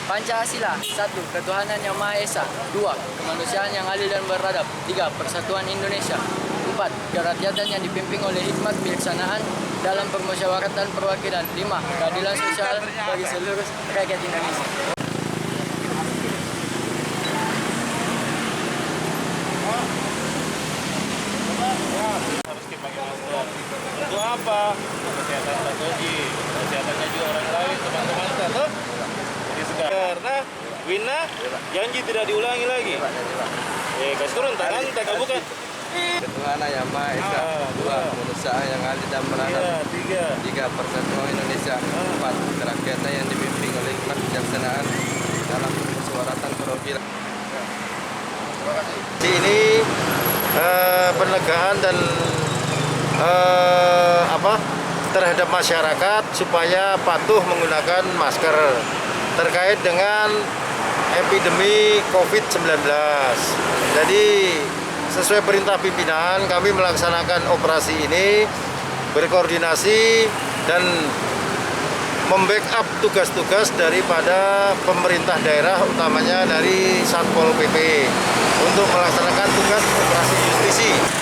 Pancasila, 1. Ketuhanan Yang Maha Esa, 2. Kemanusiaan yang adil dan beradab, 3. Persatuan Indonesia, 4. Kerakyatan yang dipimpin oleh hikmat kebijaksanaan dalam permusyawaratan perwakilan, 5. Keadilan sosial bagi seluruh rakyat Indonesia. Harus dipakai masker. Untuk apa? Kesehatan strategi, kesehatannya juga orang lain, teman-teman satu. Karena Wina janji tidak diulangi lagi. Kasih turun tangan, tak bukan. Ketuhanan Yang Maha Esa, 2. Kemanusiaan yang adil dan beradab, 3. Persatuan Indonesia, 4. Kerakyatan yang dipimpin oleh hikmat kebijaksanaan dalam permusyawaratan perwakilan. Terima kasih. Ini penegahan dan terhadap masyarakat supaya patuh menggunakan masker terkait dengan epidemi COVID-19. Jadi sesuai perintah pimpinan kami melaksanakan operasi ini berkoordinasi dan membackup tugas-tugas daripada pemerintah daerah, utamanya dari Satpol PP untuk melaksanakan tugas operasi justisi.